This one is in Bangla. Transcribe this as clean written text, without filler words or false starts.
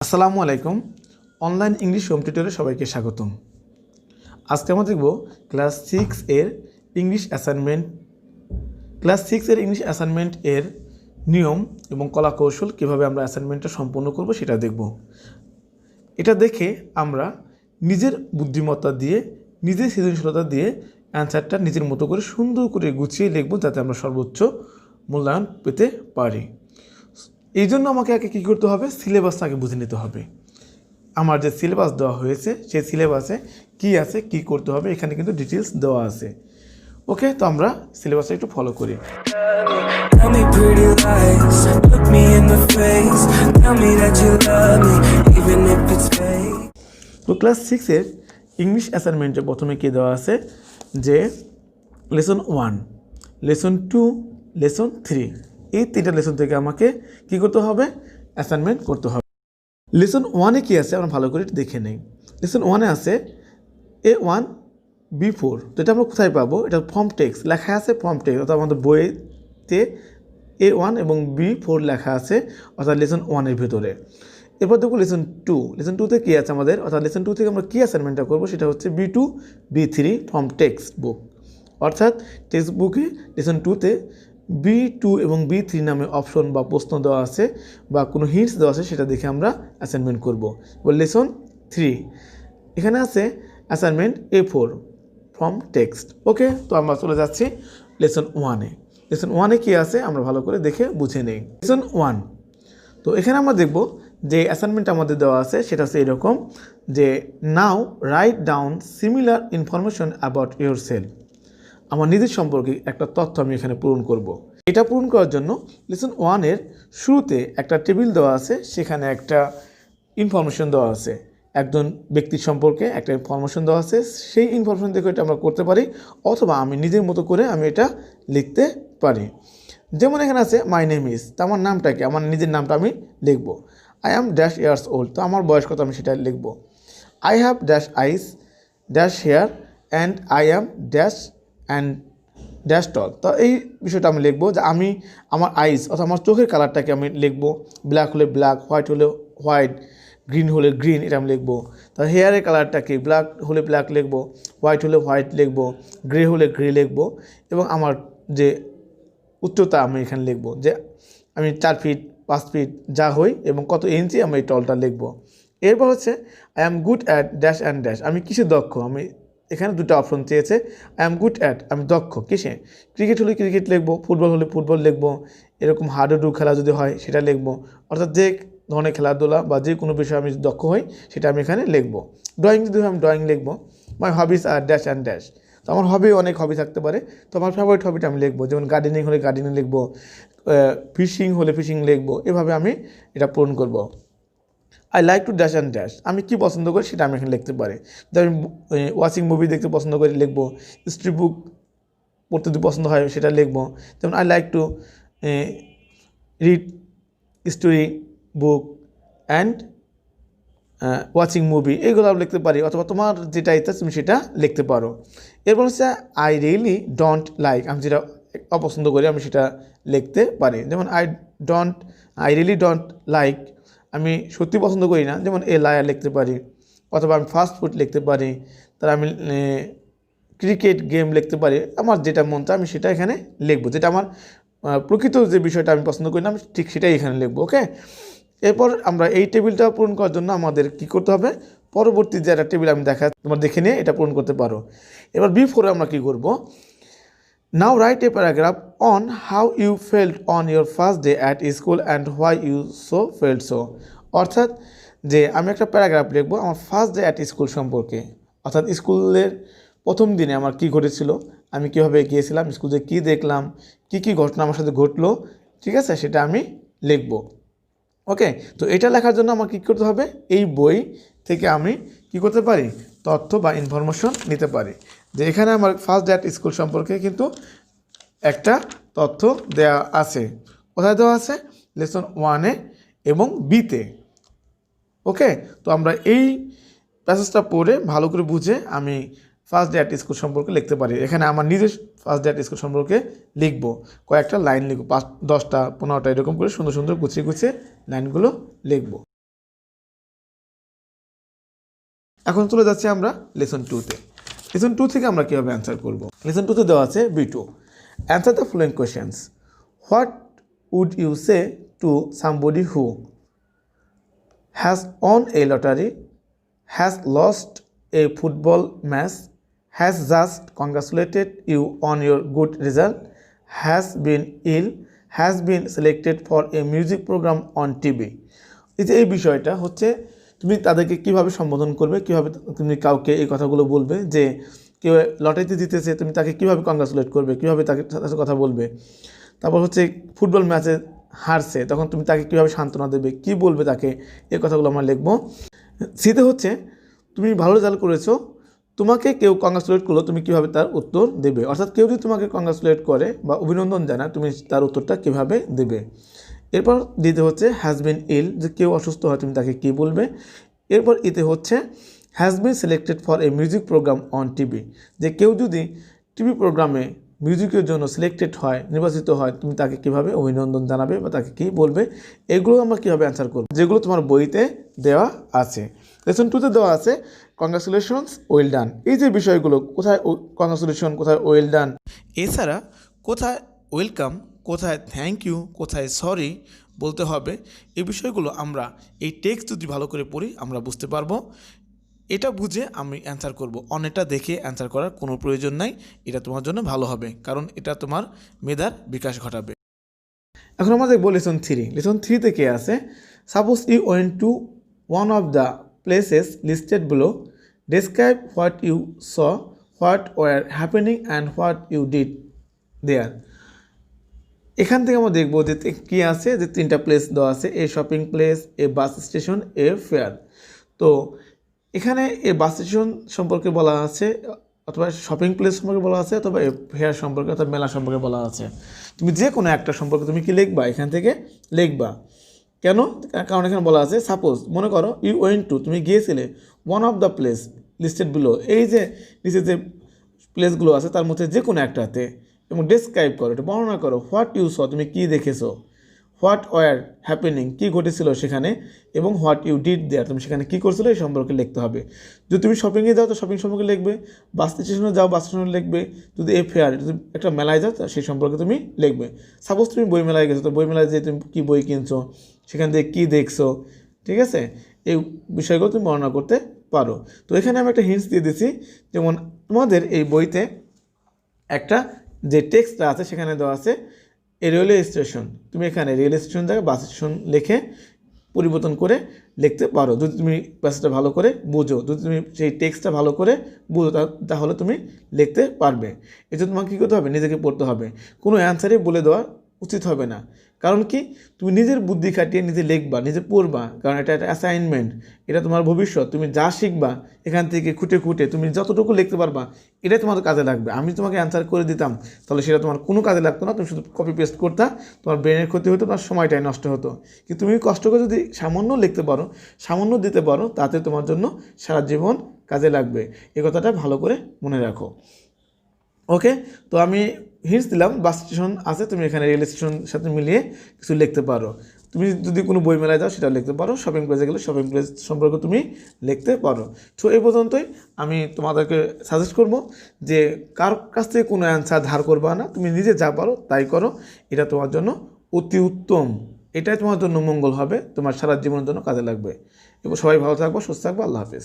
আসসালামু আলাইকুম। অনলাইন ইংলিশ হোম টিউটরে সবাইকে স্বাগতম। আজকে আমরা দেখব ক্লাস 6 এর ইংলিশ অ্যাসাইনমেন্ট এর নিয়ম এবং কলাকৌশল কিভাবে আমরা অ্যাসাইনমেন্টটা সম্পূর্ণ করব সেটা দেখব। এটা দেখে আমরা নিজের বুদ্ধিমত্তা দিয়ে, নিজের সৃজনশীলতা দিয়ে অ্যান্সারটা নিজের মতো করে সুন্দর করে গুছিয়ে লিখব, যাতে আমরা সর্বোচ্চ মূল্যায়ন পেতে পারি। এই জন্য আমাকে আগে কী করতে হবে, সিলেবাসটা আগে বুঝে নিতে হবে। আমার যে সিলেবাস দেওয়া হয়েছে সেই সিলেবাসে কি আছে, কি করতে হবে, এখানে কিন্তু ডিটেলস দেওয়া আছে। ওকে, তো আমরা সিলেবাসটা একটু ফলো করি। তো ক্লাস 6 এর ইংলিশ অ্যাসাইনমেন্টে প্রথমে কী দেওয়া আছে যে লেসন 1, লেসন 2, লেসন 3, এই 3টা লেসন থেকে আমাকে কি করতে হবে, অ্যাসাইনমেন্ট করতে হবে। লেসন 1-এ কী আছে আমরা ভালো করে দেখে নেই। লেসন 1-এ আছে A1 B4। তো এটা আমরা কোথায় পাবো, এটা ফর্ম টেক্সট লেখা আছে, ফর্ম টেক্সট অর্থাৎ আমাদের বইতে A1 এবং B4 লেখা আছে, অর্থাৎ লেসন 1-এর ভিতরে। এরপর দেখো লেসন 2। লেসন 2-তে কী আছে আমাদের, অর্থাৎ লেসন 2 থেকে আমরা কী অ্যাসাইনমেন্টটা করবো, সেটা হচ্ছে B2 B3 form text book. অর্থাৎ টেক্সট বুকে লেসন 2-তে B2 এবং B3 নামে অপশন বা প্রশ্ন দেওয়া আছে বা কোনো হিন্টস দেওয়া আছে, সেটা দেখে আমরা অ্যাসাইনমেন্ট করব। এবার লেসন 3, এখানে আছে অ্যাসাইনমেন্ট A4 ফ্রম টেক্সট। ওকে, তো আমরা চলে যাচ্ছি লেসন 1-এ। লেসন 1-এ কী আছে আমরা ভালো করে দেখে বুঝে নেই। লেসন 1, তো এখানে আমরা দেখব যে অ্যাসাইনমেন্ট আমাদের দেওয়া আছে সেটা হচ্ছে এরকম যে now write down similar information about yourself. আমার নিজের সম্পর্কে একটা তথ্য আমি এখানে পূরণ করব। এটা পূরণ করার জন্য লেসন 1-এর শুরুতে একটা টেবিল দেওয়া আছে, সেখানে একটা ইনফরমেশন দেওয়া আছে, একজন ব্যক্তির সম্পর্কে একটা ইনফরমেশন দেওয়া আছে। সেই ইনফরমেশন দেখে এটা আমরা করতে পারি, অথবা আমি নিজের মতো করে আমি এটা লিখতে পারি। যেমন এখানে আছে মাই নেম ইজ, তো আমার নামটা কি, আমার নিজের নামটা আমি লিখব। I am dash years old, তো আমার বয়স কত আমি সেটা লিখব। I have dash eyes dash hair and I am dash and dash tall, তো এই বিষয়টা আমি লিখবো যে আমি আমার আইস অর্থাৎ আমার চোখের কালারটাকে আমি লিখবো। ব্ল্যাক হলে ব্ল্যাক, হোয়াইট হলে হোয়াইট, গ্রিন হলে গ্রিন, এটা আমি লিখবো। তো হেয়ারের কালারটাকে ব্ল্যাক হলে ব্ল্যাক লিখবো, হোয়াইট হলে হোয়াইট লিখবো, গ্রে হলে গ্রে লিখবো। এবং আমার যে উচ্চতা আমি এখানে লিখবো যে আমি 4 ফিট 5 ফিট যা হই এবং কত ইঞ্চি আমি এই টলটা লিখবো। এরপর হচ্ছে I am good at dash and dash, আমি কিসে দক্ষ, আমি এখানে দুটো অপশন চেয়েছে। আই অ্যাম গুড অ্যাট, আমি দক্ষ কিসে, ক্রিকেট হলে ক্রিকেট লিখবো, ফুটবল হলে ফুটবল লিখবো, এরকম হাডুডু খেলা যদি হয় সেটা লিখবো। অর্থাৎ যে ধরনের খেলাধুলা বা যে কোনো বিষয়ে আমি দক্ষ হই সেটা আমি এখানে লিখবো। ড্রয়িং যদি হয় আমি ড্রয়িং লিখবো। মাই হবিস আর ড্যাশ অ্যান্ড ড্যাশ, তো আমার হবি অনেক হবি থাকতে পারে, তো আমার ফেভারিট হবিটা আমি লিখবো। যেমন গার্ডেনিং হলে গার্ডেনিং লিখবো, ফিশিং হলে ফিশিং লিখবো। এভাবে আমি এটা পূরণ করবো। I like to dash and dash, আমি কী পছন্দ করি সেটা আমি এখানে লিখতে পারি। যদি আমি ওয়াচিং মুভি দেখতে পছন্দ করি লিখবো, স্টোরি বুক পড়তে যদি পছন্দ হয় সেটা লিখবো। যেমন I like to read story book and watching movie, এগুলো আমি লিখতে পারি। অথবা তোমার যেটা ইচ্ছা তুমি সেটা লিখতে পারো। এরপর হচ্ছে আই রিয়েলি ডোন্ট লাইক, আমি যেটা অপছন্দ করি আমি সেটা লিখতে পারি। যেমন আই রিয়েলি ডোন্ট লাইক, আমি সত্যি পছন্দ করি না, যেমন এ লায়ার লিখতে পারি। অথবা আমি ফাস্ট ফুড লিখতে পারি, তার আমি ক্রিকেট গেম লিখতে পারি। আমার যেটা মন চায় আমি সেটা এখানে লিখবো, যেটা আমার প্রকৃত যে বিষয়টা আমি পছন্দ করি না আমি ঠিক সেটাই এখানে লিখবো। ওকে, এরপর আমরা এই টেবিলটা পূরণ করার জন্য আমাদের কি করতে হবে, পরবর্তী যে একটা টেবিল আমি তোমরা দেখে নিয়ে এটা পূরণ করতে পারো। এবার B4-এ আমরা কি করব, now write a paragraph on how you felt on your first day at school and why you so felt so. অর্থাৎ যে আমি একটা প্যারাগ্রাফ লিখবো আমার ফার্স্ট ডে অ্যাট স্কুল সম্পর্কে, অর্থাৎ স্কুলের প্রথম দিনে আমার কী ঘটেছিল, আমি কীভাবে গিয়েছিলাম স্কুলে, কী দেখলাম, কী ঘটনা আমার সাথে ঘটলো, ঠিক আছে, সেটা আমি লিখবো। ওকে, তো এটা লেখার জন্য আমার কী করতে হবে, এই বই থেকে আমি কি করতে পারি, তথ্য বা ইনফরমেশন নিতে পারি। যে এখানে আমার ফার্স্ট ডে অ্যাট স্কুল সম্পর্কে কিন্তু একটা তথ্য দেওয়া আছে। কোথায় দেওয়া আছে, লেসন 1-এ এবং B-তে। ওকে, তো আমরা এই প্যাসেজটা পড়ে ভালো করে বুঝে আমি ফার্স্ট ডে অ্যাট স্কুল সম্পর্কে লিখতে পারি। এখানে আমার নিজের ফার্স্ট ডে অ্যাট স্কুল সম্পর্কে লিখবো, কয়েকটা লাইন লিখবো, 5 10টা 15টা এরকম করে সুন্দর সুন্দর গুছিয়ে গুছিয়ে লাইনগুলো লিখবো। এখন চলে যাচ্ছি আমরা লেসন 2-তে। লেসন 2 থেকে আমরা কীভাবে অ্যান্সার করব। লেসন 2-তে দেওয়া আছে B2, answer the following questions. What would you say to somebody who has won a lottery, has lost a football match, has just congratulated you on your good result, has been ill, has been selected for a music program on TV। এই বিষয়টা হচ্ছে তুমি তাদেরকে কিভাবে সম্বোধন করবে, কিভাবে তুমি কাউকে এই কথাগুলো বলবে, যে কেউ লটারিতে জিতেছে তুমি তাকে কিভাবে কংগ্রাচুলেট করবে, কিভাবে তাকে সাথে কথা বলবে। তারপর হচ্ছে ফুটবল ম্যাচে হারছে তখন তুমি তাকে কীভাবে সান্ত্বনা দেবে, কি বলবে তাকে, এই কথাগুলো আমরা লিখবো। সিতে হচ্ছে তুমি ভালো রেজাল্ট করেছো, তোমাকে কেউ কংগ্রাচুলেট করলো, তুমি কীভাবে তার উত্তর দেবে, অর্থাৎ কেউ যদি তোমাকে কংগ্রাচুলেট করে বা অভিনন্দন জানায় তুমি তার উত্তরটা কীভাবে দেবে। এরপর দিতে হচ্ছে হ্যাজ বিন ইল, যে কেউ অসুস্থ হয় তুমি তাকে কী বলবে। এরপর ইতে হচ্ছে has been selected for a music programme on TV, যে কেউ যদি টিভি প্রোগ্রামে মিউজিকের জন্য সিলেক্টেড হয়, নির্বাচিত হয়, তুমি তাকে কীভাবে অভিনন্দন জানাবে বা তাকে কী বলবে। এগুলো আমরা কীভাবে অ্যান্সার করব, যেগুলো তোমার বইতে দেওয়া আছে। লেসন 2-তে দেওয়া আছে কংগ্রাচুলেশনস, ওয়েল ডান। এই যে বিষয়গুলো, কোথায় কংগ্রাচুলেশন, কোথায় ওয়েল ডান, এছাড়া কোথায় ওয়েলকাম, কোথায় থ্যাংক ইউ, কোথায় সরি বলতে হবে, এই বিষয়গুলো আমরা এই টেক্সট যদি ভালো করে পড়ি আমরা বুঝতে পারবো। এটা বুঝে আমি অ্যান্সার করব, অনেকটা দেখে অ্যান্সার করার কোনো প্রয়োজন নাই। এটা তোমার জন্য ভালো হবে, কারণ এটা তোমার মেধার বিকাশ ঘটাবে। এখন আমরা দেখবো লেসন 3। লেসন 3-তে কে আছে, suppose you went to one of the places listed below, describe what you saw, what were happening and what you did there. এখান থেকে আমরা দেখবো যে কী আছে, যে 3টা প্লেস দেওয়া আছে, a shopping place, a bus station, a fair. তো এখানে এ বাস স্টেশন সম্পর্কে বলা আছে, অথবা শপিং প্লেস সম্পর্কে বলা আছে, অথবা এ ফেয়ার সম্পর্কে অথবা মেলা সম্পর্কে বলা আছে। তুমি যে কোনো একটা সম্পর্কে তুমি কি লিখবা, এখান থেকে লিখবা। কেন, কারণ এখানে বলা আছে সাপোজ, মনে করো ইউ ওয়েন্ট টু, তুমি গিয়েছিলে one of the place listed below, এই যে নিচে যে প্লেসগুলো আছে তার মধ্যে যে কোনো একটাতে, এবং ডেসক্রাইব করো, এটা বর্ণনা করো, হোয়াট ইউ স, তুমি কী দেখেছো, হোয়াট ওয়ার হ্যাপেনিং, কী ঘটেছিল সেখানে, এবং হোয়াট ইউ ডিড দেয়ার, তুমি সেখানে কী করছিলে এই সম্পর্কে লিখতে হবে। যদি তুমি শপিংয়ে যাও তো শপিং সম্পর্কে লিখবে, বাস স্টেশনে যাও বাস স্টেশনে লিখবে, যদি এ ফেয়ার, যদি একটা মেলায় যাও সেই সম্পর্কে তুমি লিখবে। সাপোজ তুমি বই মেলায় গেছো, তো বই মেলায় যে তুমি কী বই কিনছো, সেখান থেকে কী দেখছো, ঠিক আছে, এই বিষয়গুলো তুমি বর্ণনা করতে পারো। তো এখানে আমি একটা হিন্টস দিয়ে দিচ্ছি, যেমন তোমাদের এই বইতে একটা যে টেক্সটটা আছে সেখানে দেওয়া আছে এ রেলওয়ে স্টেশন, তুমি এখানে রেলওয়ে স্টেশন জায়গায় বাস স্টেশন লিখে পরিবর্তন করে লিখতে পারো, যদি তুমি প্যাসেজটা ভালো করে বুঝো, যদি তুমি সেই টেক্সটটা ভালো করে বুঝো তাহলে তুমি লিখতে পারবে। এজন্য তোমাকে কী করতে হবে, নিজেকে পড়তে হবে, কোনো অ্যান্সারই বলে দেওয়া উচিত হবে না। কারণ কি, তুমি নিজের বুদ্ধি খাটিয়ে নিজে লিখবা, নিজে পড়বা, কারণ এটা একটা অ্যাসাইনমেন্ট, এটা তোমার ভবিষ্যৎ। তুমি যা শিখবা এখান থেকে খুঁটে খুঁটে তুমি যতটুকু লিখতে পারবা এটাই তোমার কাজে লাগবে। আমি তোমাকে অ্যান্সার করে দিতাম তাহলে সেটা তোমার কোনো কাজে লাগতো না, তুমি শুধু কপি পেস্ট করতা, তোমার ব্রেনের ক্ষতি হতো, তোমার সময়টাই নষ্ট হতো। কিন্তু তুমি কষ্ট করে যদি সামান্য লিখতে পারো, সামান্য দিতে পারো, তাতে তোমার জন্য সারা জীবন কাজে লাগবে। এই কথাটা ভালো করে মনে রাখো। ওকে, তো আমি হিন্টস দিলাম, বাস স্টেশন আছে, তুমি এখানে রেল স্টেশনের সাথে মিলিয়ে কিছু লিখতে পারো। তুমি যদি কোনো বই মেলায় যাও সেটা লিখতে পারো, শপিং প্লেসে গেলে শপিং প্লেস সম্পর্কে তুমি লিখতে পারো। তো এই পর্যন্তই আমি তোমাদেরকে সাজেস্ট করব যে কার কাছ থেকে কোনো অ্যান্সার ধার করবা না, তুমি নিজে যা পারো তাই করো, এটা তোমার জন্য অতি উত্তম, এটাই তোমার জন্য মঙ্গল হবে, তোমার সারা জীবনের জন্য কাজে লাগবে। এবং সবাই ভালো থাকবো, সুস্থ থাকবো, আল্লাহ হাফেজ।